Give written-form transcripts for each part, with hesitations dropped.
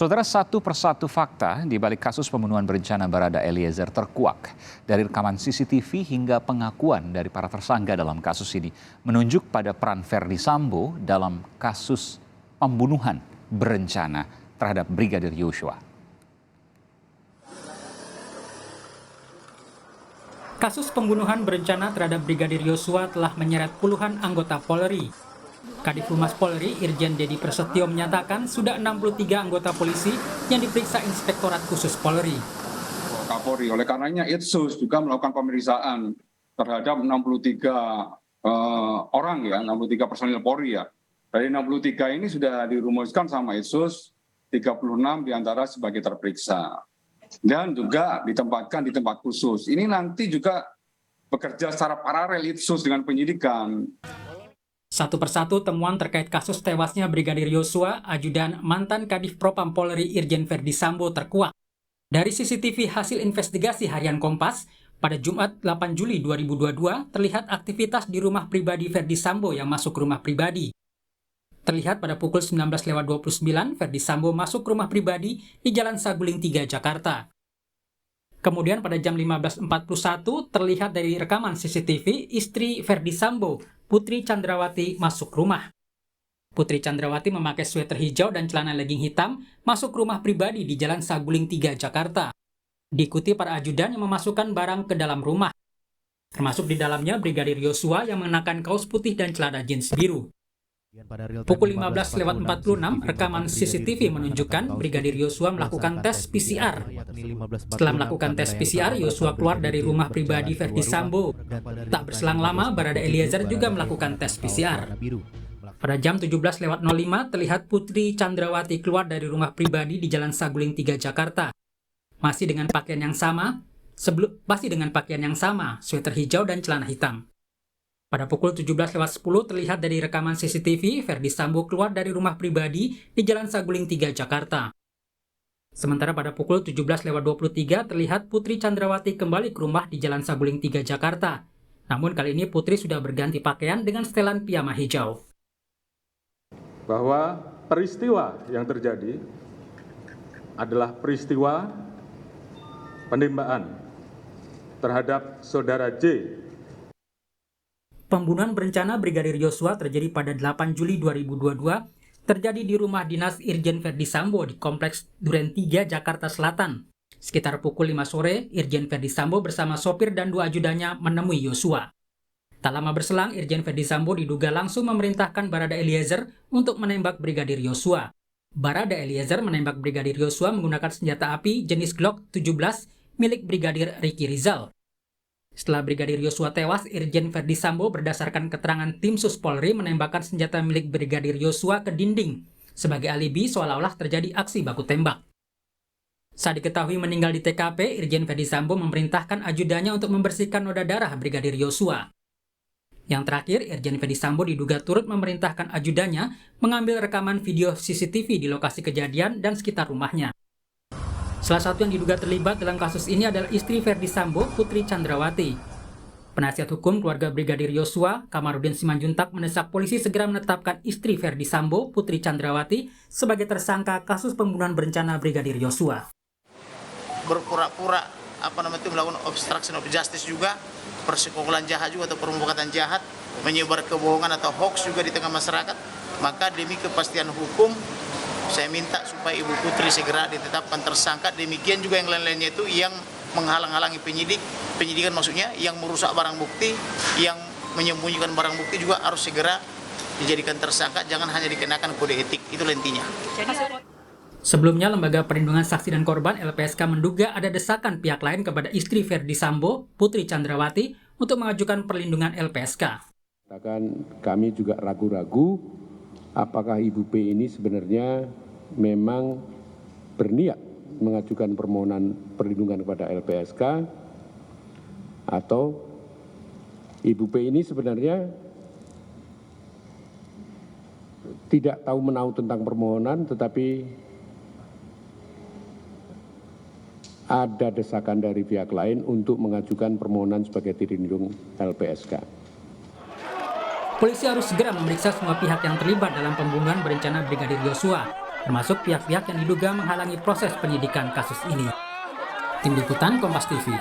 Saudara, satu persatu fakta di balik kasus pembunuhan berencana Barada Eliezer terkuak. Dari rekaman CCTV hingga pengakuan dari para tersangka dalam kasus ini menunjuk pada peran Ferdy Sambo dalam kasus pembunuhan berencana terhadap Brigadir Yosua. Kasus pembunuhan berencana terhadap Brigadir Yosua telah menyeret puluhan anggota Polri. Kadif Humas Polri, Irjen Dedi Prasetyo menyatakan sudah 63 anggota polisi yang diperiksa Inspektorat Khusus Polri. Kapolri, oleh karenanya Itsus juga melakukan pemeriksaan terhadap 63 orang ya, 63 personil Polri ya. Dari 63 ini sudah dirumuskan sama Itsus, 36 diantara sebagai terperiksa. Dan juga ditempatkan di tempat khusus. Ini nanti juga bekerja secara paralel Itsus dengan penyidikan. Satu persatu temuan terkait kasus tewasnya Brigadir Yosua, ajudan mantan Kadif Propam Polri Irjen Ferdy Sambo terkuak. Dari CCTV hasil investigasi harian Kompas, pada Jumat 8 Juli 2022 terlihat aktivitas di rumah pribadi Ferdy Sambo yang masuk rumah pribadi. Terlihat pada pukul 19.29, Ferdy Sambo masuk rumah pribadi di Jalan Saguling 3, Jakarta. Kemudian pada jam 15.41 terlihat dari rekaman CCTV istri Ferdy Sambo, Putri Chandrawati, masuk rumah. Putri Chandrawati memakai sweater hijau dan celana legging hitam masuk rumah pribadi di Jalan Saguling 3, Jakarta. Diikuti para ajudan yang memasukkan barang ke dalam rumah. Termasuk di dalamnya Brigadir Yosua yang mengenakan kaos putih dan celana jeans biru. Pukul 15.46, rekaman CCTV menunjukkan Brigadir Yosua melakukan tes PCR. Setelah melakukan tes PCR, Yosua keluar dari rumah pribadi Ferdy Sambo. Tak berselang lama, Barada Eliezer juga melakukan tes PCR. Pada jam 17.05 terlihat Putri Chandrawati keluar dari rumah pribadi di Jalan Saguling 3, Jakarta. Masih dengan pakaian yang sama, sweater hijau dan celana hitam. Pada pukul 17.10 terlihat dari rekaman CCTV, Ferdy Sambo keluar dari rumah pribadi di Jalan Saguling 3, Jakarta. Sementara pada pukul 17.23 terlihat Putri Chandrawati kembali ke rumah di Jalan Saguling 3, Jakarta. Namun kali ini Putri sudah berganti pakaian dengan setelan piyama hijau. Bahwa peristiwa yang terjadi adalah peristiwa penembakan terhadap Saudara J. Pembunuhan berencana Brigadir Yosua terjadi pada 8 Juli 2022, terjadi di rumah dinas Irjen Ferdy Sambo di Kompleks Duren 3, Jakarta Selatan. Sekitar pukul 5 sore, Irjen Ferdy Sambo bersama sopir dan 2 ajudannya menemui Yosua. Tak lama berselang, Irjen Ferdy Sambo diduga langsung memerintahkan Barada Eliezer untuk menembak Brigadir Yosua. Barada Eliezer menembak Brigadir Yosua menggunakan senjata api jenis Glock 17 milik Brigadir Ricky Rizal. Setelah Brigadir Yosua tewas, Irjen Ferdy Sambo berdasarkan keterangan tim Sus Polri menembakkan senjata milik Brigadir Yosua ke dinding sebagai alibi seolah-olah terjadi aksi baku tembak. Saat diketahui meninggal di TKP, Irjen Ferdy Sambo memerintahkan ajudannya untuk membersihkan noda darah Brigadir Yosua. Yang terakhir, Irjen Ferdy Sambo diduga turut memerintahkan ajudannya mengambil rekaman video CCTV di lokasi kejadian dan sekitar rumahnya. Salah satu yang diduga terlibat dalam kasus ini adalah istri Ferdy Sambo, Putri Chandrawati. Penasihat hukum keluarga Brigadir Yosua, Kamarudin Simanjuntak, mendesak polisi segera menetapkan istri Ferdy Sambo, Putri Chandrawati, sebagai tersangka kasus pembunuhan berencana Brigadir Yosua. Berpura-pura melakukan obstruction of justice juga, persekongkolan jahat juga atau permufakatan jahat, menyebar kebohongan atau hoax juga di tengah masyarakat. Maka demi kepastian hukum, saya minta supaya Ibu Putri segera ditetapkan tersangka. Demikian juga yang lain-lainnya itu yang menghalang-halangi penyidikan maksudnya, yang merusak barang bukti, yang menyembunyikan barang bukti juga harus segera dijadikan tersangka, jangan hanya dikenakan kode etik. Itu intinya. Sebelumnya, Lembaga Perlindungan Saksi dan Korban LPSK menduga ada desakan pihak lain kepada istri Ferdy Sambo, Putri Chandrawati, untuk mengajukan perlindungan LPSK. Kami juga ragu-ragu apakah Ibu P ini sebenarnya memang berniat mengajukan permohonan perlindungan kepada LPSK, atau Ibu P ini sebenarnya tidak tahu menahu tentang permohonan, tetapi ada desakan dari pihak lain untuk mengajukan permohonan sebagai dirindung LPSK. Polisi harus segera memeriksa semua pihak yang terlibat dalam pembunuhan berencana Brigadir Yosua. termasuk pihak-pihak yang diduga menghalangi proses penyidikan kasus ini. Tim Liputan Kompas TV.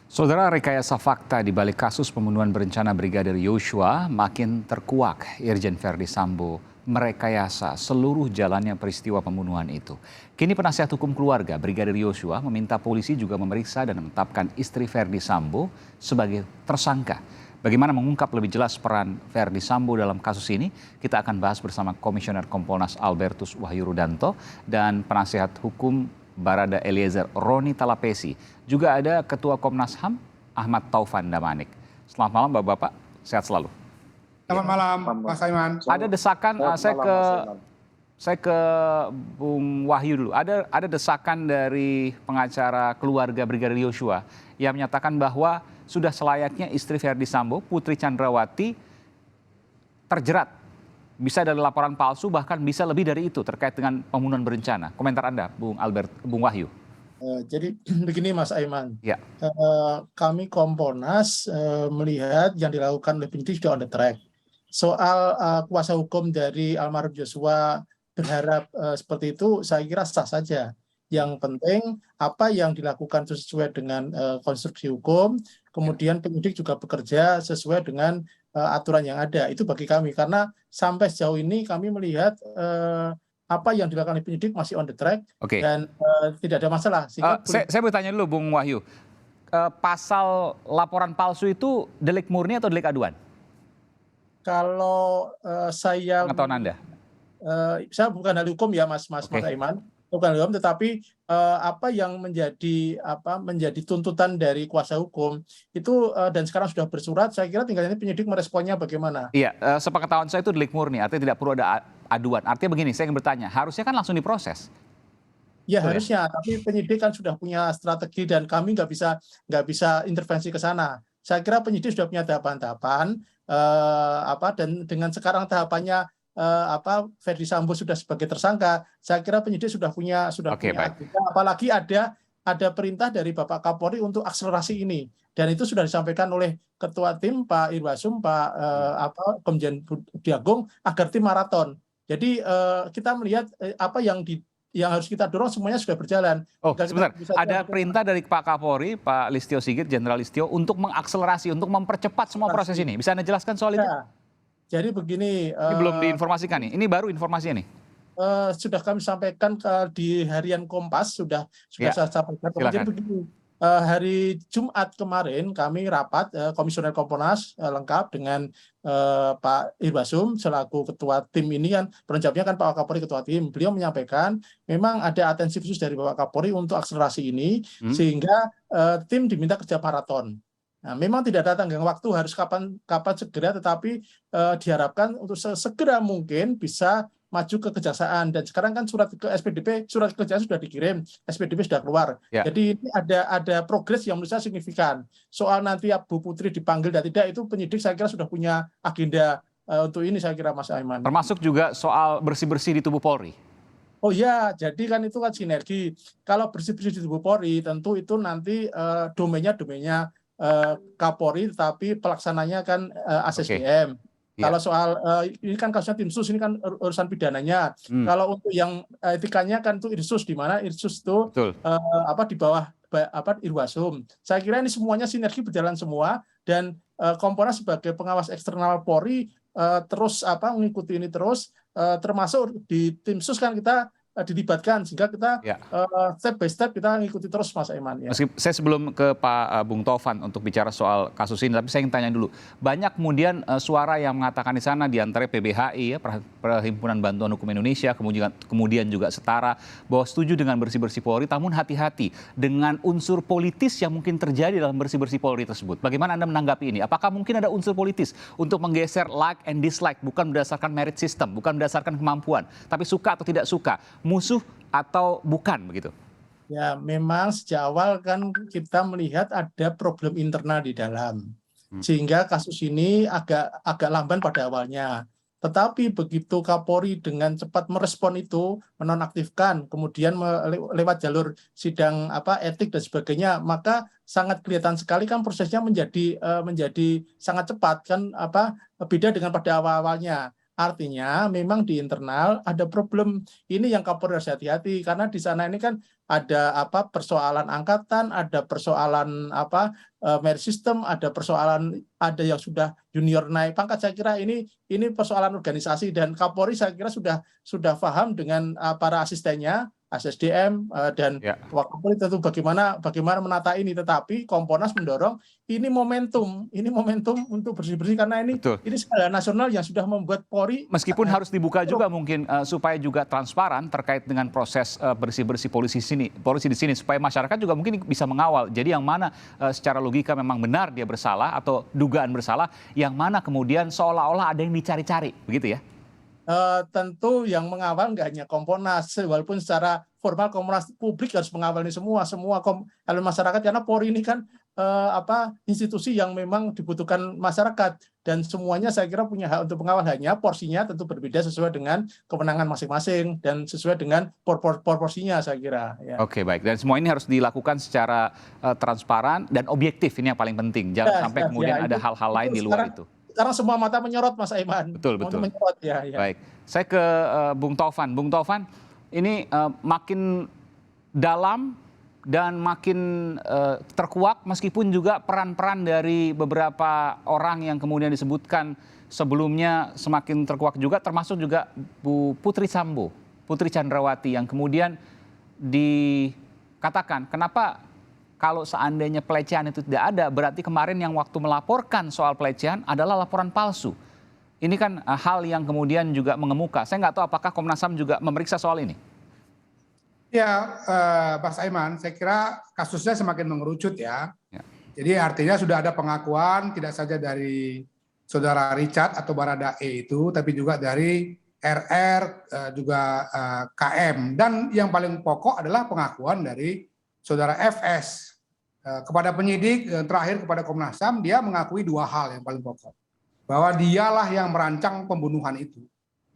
Saudara, rekayasa fakta di balik kasus pembunuhan berencana Brigadir Yosua makin terkuak. Irjen Verdi Sambo merekayasa seluruh jalannya peristiwa pembunuhan itu. Kini penasihat hukum keluarga Brigadir Yosua meminta polisi juga memeriksa dan menetapkan istri Verdi Sambo sebagai tersangka. Bagaimana mengungkap lebih jelas peran Verdi Sambo dalam kasus ini? Kita akan bahas bersama Komisioner Kompolnas Albertus Wahyu Rudanto dan penasihat hukum Barada Eliezer Roni Talapesi. Juga ada Ketua Komnas HAM Ahmad Taufan Damanik. Selamat malam Bapak-Bapak, sehat selalu. Selamat malam Mas Aiman. Ada desakan, saya ke Bung Wahyu dulu. Ada desakan dari pengacara keluarga Brigadir Yosua yang menyatakan bahwa sudah selayaknya istri Verdi Sambo, Putri Chandrawati, terjerat. Bisa dari laporan palsu, bahkan bisa lebih dari itu terkait dengan pembunuhan berencana. Komentar Anda, Bung Wahyu. Jadi begini Mas Aiman, Ya. kami Kompolnas melihat yang dilakukan oleh penyidik sudah on the track. Soal kuasa hukum dari almarhum Yosua berharap seperti itu, saya kira sah saja. Yang penting apa yang dilakukan itu sesuai dengan konstruksi hukum, kemudian penyidik juga bekerja sesuai dengan aturan yang ada. Itu bagi kami, karena sampai sejauh ini kami melihat apa yang dilakukan oleh penyidik masih on the track. Oke. Dan tidak ada masalah. Saya bertanya dulu Bung Wahyu, pasal laporan palsu itu delik murni atau delik aduan? Kalau saya Pengetahuan Anda? Saya bukan ahli hukum ya Mas Aiman, bukan ahli hukum, tetapi apa yang menjadi tuntutan dari kuasa hukum itu dan sekarang sudah bersurat, saya kira tinggal ini penyidik meresponnya bagaimana. Iya, sepengetahuan saya itu delik murni, artinya tidak perlu ada aduan. Artinya begini, saya ingin bertanya, harusnya kan langsung diproses. Ya harusnya, tapi penyidik kan sudah punya strategi dan kami nggak bisa intervensi ke sana. Saya kira penyidik sudah punya tahapan-tahapan dan dengan sekarang tahapannya Verdi Sambo sudah sebagai tersangka, saya kira penyidik sudah punya agenda, apalagi ada perintah dari Bapak Kapolri untuk akselerasi ini, dan itu sudah disampaikan oleh Ketua Tim Pak Irwasum, Komjen Budi Agung, agar tim maraton. Jadi kita melihat apa yang harus kita dorong semuanya sudah berjalan. Sebentar, ada perintah dari Pak Kapolri, Pak Listio Sigit, Jenderal Listio, untuk mengakselerasi, untuk mempercepat semua proses ini. Bisa Anda jelaskan soal itu? Jadi begini. Ini belum diinformasikan nih, ini baru informasinya nih. Sudah kami sampaikan di harian Kompas, sudah saya sampaikan. Jadi begini, hari Jumat kemarin kami rapat Komisioner Kompolnas lengkap dengan Pak Irwasum selaku ketua tim ini, kan penjawabnya kan Pak Kapolri ketua tim. Beliau menyampaikan memang ada atensi khusus dari Bapak Kapolri untuk akselerasi ini, sehingga tim diminta kerja maraton. Nah, memang tidak ada tenggang waktu harus kapan segera, tetapi diharapkan untuk segera mungkin bisa maju ke kejaksaan. Dan sekarang kan surat ke SPDP, surat kejaksaan sudah dikirim, SPDP sudah keluar. Ya. Jadi ini ada progres yang menurut saya signifikan. Soal nanti Bu Putri dipanggil dan tidak, itu penyidik saya kira sudah punya agenda untuk ini, saya kira Mas Aiman. Termasuk juga soal bersih-bersih di tubuh Polri. Oh ya, jadi kan itu kan sinergi. Kalau bersih-bersih di tubuh Polri, tentu itu nanti domainnya Kapolri, tetapi pelaksananya kan ASSDM. Kalau soal ini kan kasusnya tim sus, ini kan urusan pidananya. Kalau untuk yang etikanya kan itu Irsus, di mana Irsus itu di bawah Irwasum. Saya kira ini semuanya sinergi berjalan semua, dan Kompolnas sebagai pengawas eksternal Polri terus mengikuti ini terus, termasuk di tim sus kan kita dilibatkan, sehingga kita step by step kita ngikuti terus Mas Aiman. Ya. Saya sebelum ke Pak Bung Taufan untuk bicara soal kasus ini, tapi saya ingin tanya dulu. Banyak kemudian suara yang mengatakan di sana, di antara PBHI, Perhimpunan Bantuan Hukum Indonesia, kemudian juga Setara, bahwa setuju dengan bersih-bersih Polri, namun hati-hati dengan unsur politis yang mungkin terjadi dalam bersih-bersih Polri tersebut. Bagaimana Anda menanggapi ini? Apakah mungkin ada unsur politis untuk menggeser like and dislike, bukan berdasarkan merit system, bukan berdasarkan kemampuan, tapi suka atau tidak suka, musuh atau bukan, begitu? Ya, memang sejak awal kan kita melihat ada problem internal di dalam, sehingga kasus ini agak lamban pada awalnya. Tetapi begitu Kapolri dengan cepat merespon itu, menonaktifkan, kemudian lewat jalur sidang etik dan sebagainya, maka sangat kelihatan sekali kan prosesnya menjadi sangat cepat kan beda dengan pada awal-awalnya. Artinya memang di internal ada problem ini yang Kapolri harus hati-hati karena di sana ini kan ada persoalan angkatan, ada persoalan merit system, ada persoalan ada yang sudah junior naik pangkat. Saya kira ini persoalan organisasi dan Kapolri saya kira sudah paham dengan para asistennya, ASSDM dan Wakapolri tentu bagaimana menata ini, tetapi Komponas mendorong ini momentum untuk bersih-bersih karena ini skala nasional yang sudah membuat Polri meskipun harus dibuka juga mungkin supaya juga transparan terkait dengan proses bersih-bersih polisi di sini supaya masyarakat juga mungkin bisa mengawal. Jadi yang mana secara logika memang benar dia bersalah atau dugaan bersalah, yang mana kemudian seolah-olah ada yang dicari-cari, begitu ya? Tentu yang mengawal nggak hanya Komponas, walaupun secara formal Komponas publik harus mengawal ini semua elemen masyarakat karena Polri ini kan institusi yang memang dibutuhkan masyarakat dan semuanya saya kira punya hak untuk mengawal, hanya porsinya tentu berbeda sesuai dengan kewenangan masing-masing dan sesuai dengan proporsinya saya kira. Ya. Oke, baik, dan semua ini harus dilakukan secara transparan dan objektif, ini yang paling penting, jangan sampai kemudian ada hal-hal lain di luar itu. Sekarang semua mata menyorot Mas Aiman. Betul. Menyorot, ya. Baik, saya ke Bung Taufan. Bung Taufan, ini makin dalam dan makin terkuak meskipun juga peran-peran dari beberapa orang yang kemudian disebutkan sebelumnya semakin terkuak juga, termasuk juga Bu Putri Sambo, Putri Chandrawati yang kemudian dikatakan kenapa kalau seandainya pelecehan itu tidak ada, berarti kemarin yang waktu melaporkan soal pelecehan adalah laporan palsu. Ini kan hal yang kemudian juga mengemuka. Saya nggak tahu apakah Komnas HAM juga memeriksa soal ini. Ya, Mas Aiman, saya kira kasusnya semakin mengerucut ya. Jadi artinya sudah ada pengakuan tidak saja dari saudara Richard atau Baradae itu, tapi juga dari RR, juga KM. Dan yang paling pokok adalah pengakuan dari saudara FS. Kepada penyidik, terakhir kepada Komnas HAM, dia mengakui dua hal yang paling pokok. Bahwa dialah yang merancang pembunuhan itu.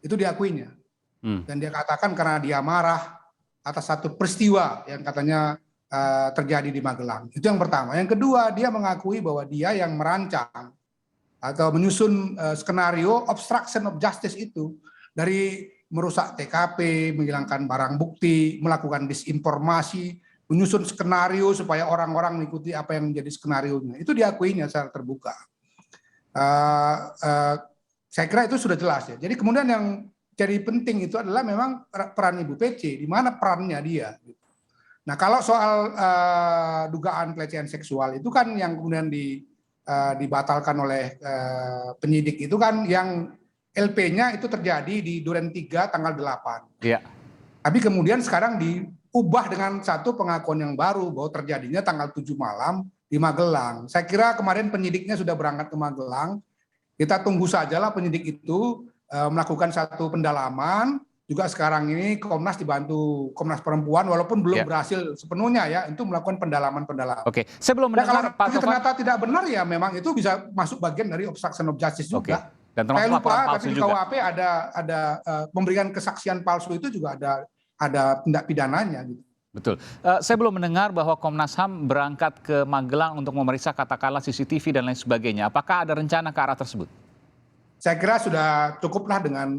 Itu diakuinya. Dan dia katakan karena dia marah atas satu peristiwa yang katanya terjadi di Magelang. Itu yang pertama. Yang kedua, dia mengakui bahwa dia yang merancang atau menyusun skenario obstruction of justice itu. Dari merusak TKP, menghilangkan barang bukti, melakukan disinformasi, menyusun skenario supaya orang-orang mengikuti apa yang menjadi skenarionya. Itu diakuinya secara terbuka. Saya kira itu sudah jelas ya. Jadi kemudian yang jadi penting itu adalah memang peran Ibu PC, di mana perannya dia. Nah kalau soal dugaan pelecehan seksual itu kan yang kemudian dibatalkan oleh penyidik itu kan yang LP-nya itu terjadi di Duren 3 tanggal 8. Iya. Tapi kemudian sekarang diubah dengan satu pengakuan yang baru bahwa terjadinya tanggal 7 malam di Magelang. Saya kira kemarin penyidiknya sudah berangkat ke Magelang. Kita tunggu sajalah penyidik itu melakukan satu pendalaman. Juga sekarang ini Komnas dibantu Komnas Perempuan walaupun belum berhasil sepenuhnya ya untuk melakukan pendalaman-pendalaman. Oke, saya belum mendengar Pak Taufan. Ternyata tidak benar ya memang itu bisa masuk bagian dari obstruction of justice juga. Dan saya lupa tapi di KUHP ada memberikan kesaksian palsu itu juga ada tindak pidananya gitu. Betul. Saya belum mendengar bahwa Komnas HAM berangkat ke Magelang untuk memeriksa katakanlah CCTV dan lain sebagainya. Apakah ada rencana ke arah tersebut? Saya kira sudah cukuplah dengan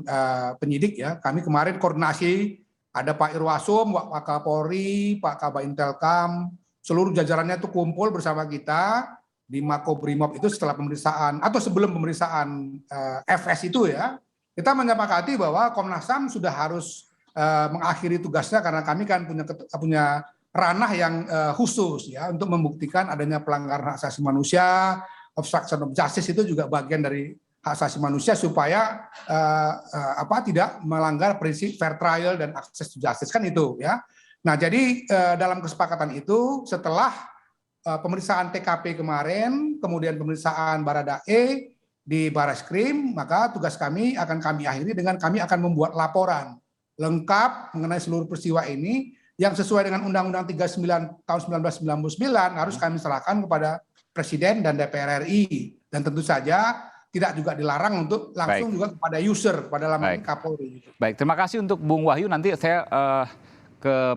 penyidik ya. Kami kemarin koordinasi, ada Pak Irwasum, Pak Kapolri, Pak Kabaintelkam, seluruh jajarannya itu kumpul bersama kita di Makobrimob itu setelah pemeriksaan atau sebelum pemeriksaan FS itu ya. Kita menyepakati bahwa Komnas HAM sudah harus mengakhiri tugasnya karena kami kan punya ranah yang khusus ya untuk membuktikan adanya pelanggaran hak asasi manusia, obstruction of justice itu juga bagian dari hak asasi manusia supaya tidak melanggar prinsip fair trial dan access to justice kan itu ya. Nah jadi dalam kesepakatan itu setelah pemeriksaan TKP kemarin, kemudian pemeriksaan Baradae di Barreskrim, maka tugas kami akan kami akhiri dengan kami akan membuat laporan lengkap mengenai seluruh peristiwa ini yang sesuai dengan Undang-Undang 39 tahun 1999 harus kami serahkan kepada Presiden dan DPR RI. Dan tentu saja tidak juga dilarang untuk langsung juga kepada user, kepada laman Kapolri. Baik, terima kasih untuk Bung Wahyu. Nanti saya ke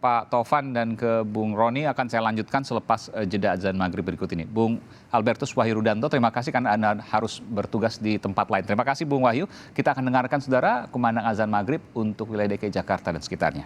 Pak Tovan dan ke Bung Roni akan saya lanjutkan selepas jeda azan maghrib berikut ini. Bung Albertus Wahyu Rudanto, terima kasih karena Anda harus bertugas di tempat lain. Terima kasih Bung Wahyu. Kita akan dengarkan saudara kumandang azan maghrib untuk wilayah DKI Jakarta dan sekitarnya.